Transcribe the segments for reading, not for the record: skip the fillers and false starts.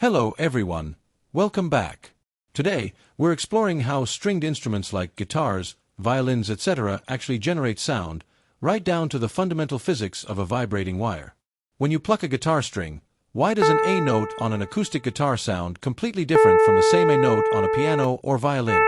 Hello everyone, welcome back. Today, we're exploring how stringed instruments like guitars, violins, etc. actually generate sound, right down to the fundamental physics of a vibrating wire. When you pluck a guitar string, why does an A note on an acoustic guitar sound completely different from the same A note on a piano or violin?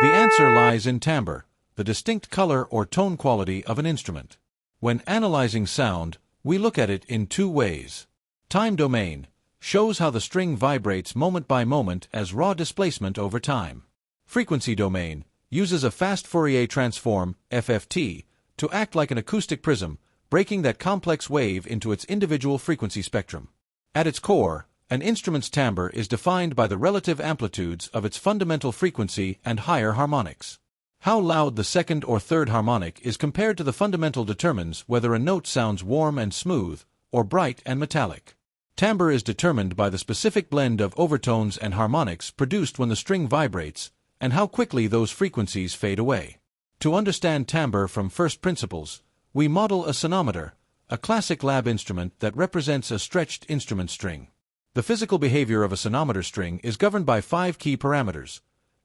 The answer lies in timbre, the distinct color or tone quality of an instrument. When analyzing sound, we look at it in two ways. Time domain shows how the string vibrates moment by moment as raw displacement over time. Frequency domain uses a fast Fourier transform, FFT, to act like an acoustic prism, breaking that complex wave into its individual frequency spectrum. At its core, an instrument's timbre is defined by the relative amplitudes of its fundamental frequency and higher harmonics. How loud the second or third harmonic is compared to the fundamental determines whether a note sounds warm and smooth or bright and metallic. Timbre is determined by the specific blend of overtones and harmonics produced when the string vibrates, and how quickly those frequencies fade away. To understand timbre from first principles, we model a sonometer, a classic lab instrument that represents a stretched instrument string. The physical behavior of a sonometer string is governed by 5 key parameters: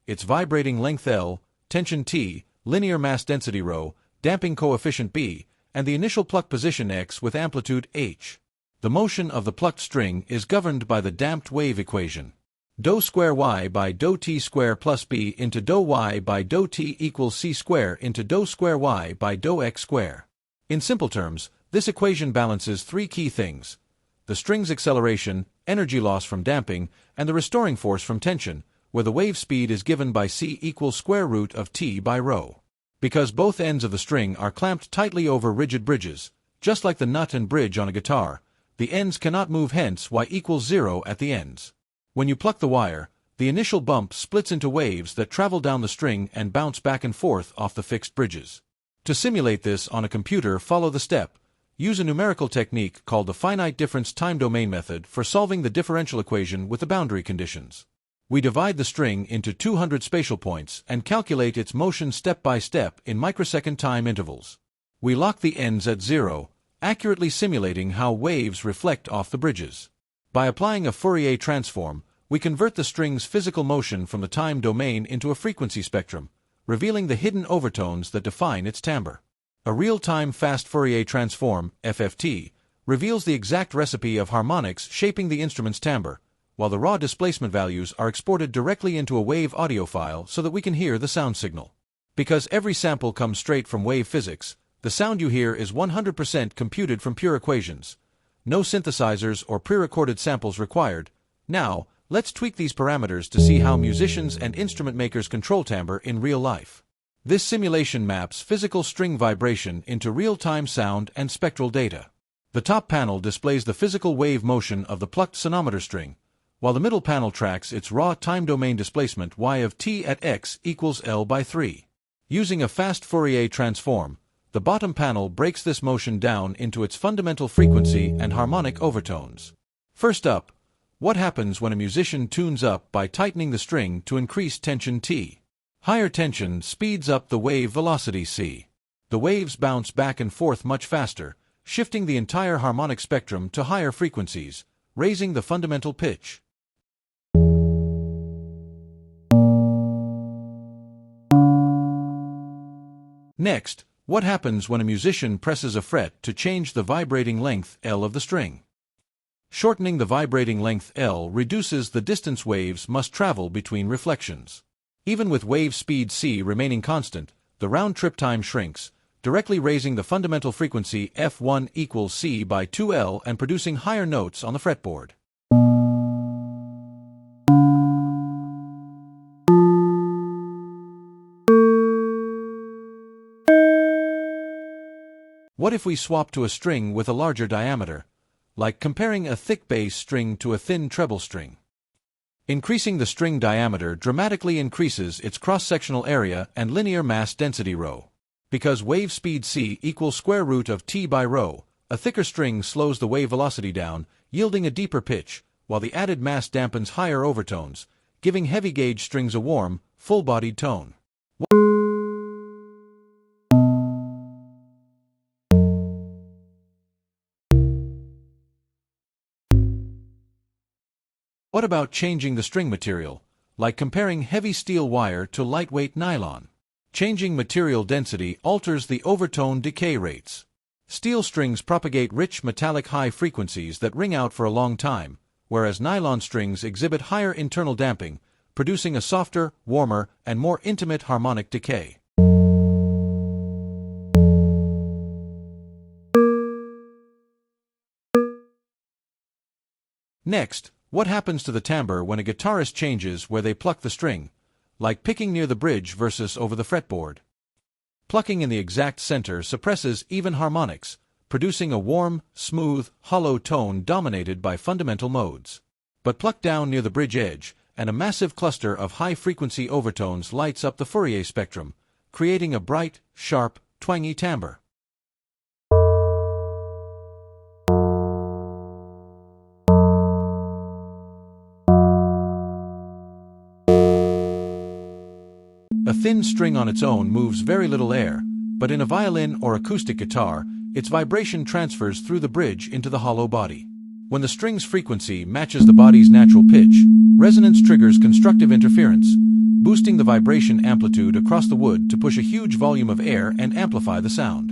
its vibrating length L, tension T, linear mass density ρ, damping coefficient B, and the initial pluck position X with amplitude H. The motion of the plucked string is governed by the damped wave equation. Dou square y by dou t square plus b into dou y by dou t equals c square into dou square y by dou x square. In simple terms, this equation balances 3 key things: the string's acceleration, energy loss from damping, and the restoring force from tension, where the wave speed is given by c equals square root of t by ρ. Because both ends of the string are clamped tightly over rigid bridges, just like the nut and bridge on a guitar, the ends cannot move, hence y equals 0 at the ends. When you pluck the wire, the initial bump splits into waves that travel down the string and bounce back and forth off the fixed bridges. To simulate this on a computer, follow the step. Use a numerical technique called the finite difference time domain method for solving the differential equation with the boundary conditions. We divide the string into 200 spatial points and calculate its motion step by step in microsecond time intervals. We lock the ends at 0, accurately simulating how waves reflect off the bridges. By applying a Fourier transform, we convert the string's physical motion from the time domain into a frequency spectrum, revealing the hidden overtones that define its timbre. A real-time fast Fourier transform, FFT, reveals the exact recipe of harmonics shaping the instrument's timbre, while the raw displacement values are exported directly into a wave audio file so that we can hear the sound signal. Because every sample comes straight from wave physics, the sound you hear is 100% computed from pure equations. No synthesizers or pre-recorded samples required. Now, let's tweak these parameters to see how musicians and instrument makers control timbre in real life. This simulation maps physical string vibration into real-time sound and spectral data. The top panel displays the physical wave motion of the plucked sonometer string, while the middle panel tracks its raw time domain displacement y of t at x equals L by 3. Using a fast Fourier transform, the bottom panel breaks this motion down into its fundamental frequency and harmonic overtones. First up, what happens when a musician tunes up by tightening the string to increase tension T? Higher tension speeds up the wave velocity c. The waves bounce back and forth much faster, shifting the entire harmonic spectrum to higher frequencies, raising the fundamental pitch. Next, what happens when a musician presses a fret to change the vibrating length L of the string? Shortening the vibrating length L reduces the distance waves must travel between reflections. Even with wave speed c remaining constant, the round-trip time shrinks, directly raising the fundamental frequency F1 equals c by 2L and producing higher notes on the fretboard. What if we swap to a string with a larger diameter, like comparing a thick bass string to a thin treble string? Increasing the string diameter dramatically increases its cross-sectional area and linear mass density ρ. Because wave speed c equals square root of t by ρ, a thicker string slows the wave velocity down, yielding a deeper pitch, while the added mass dampens higher overtones, giving heavy-gauge strings a warm, full-bodied tone. What about changing the string material, like comparing heavy steel wire to lightweight nylon? Changing material density alters the overtone decay rates. Steel strings propagate rich metallic high frequencies that ring out for a long time, whereas nylon strings exhibit higher internal damping, producing a softer, warmer, and more intimate harmonic decay. Next, what happens to the timbre when a guitarist changes where they pluck the string, like picking near the bridge versus over the fretboard? Plucking in the exact center suppresses even harmonics, producing a warm, smooth, hollow tone dominated by fundamental modes. But pluck down near the bridge edge, and a massive cluster of high-frequency overtones lights up the Fourier spectrum, creating a bright, sharp, twangy timbre. A thin string on its own moves very little air, but in a violin or acoustic guitar, its vibration transfers through the bridge into the hollow body. When the string's frequency matches the body's natural pitch, resonance triggers constructive interference, boosting the vibration amplitude across the wood to push a huge volume of air and amplify the sound.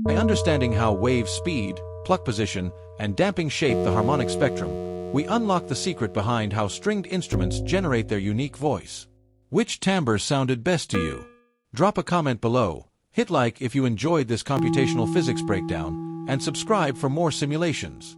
By understanding how wave speed, pluck position, and damping shape the harmonic spectrum, we unlock the secret behind how stringed instruments generate their unique voice. Which timbre sounded best to you? Drop a comment below, hit like if you enjoyed this computational physics breakdown, and subscribe for more simulations.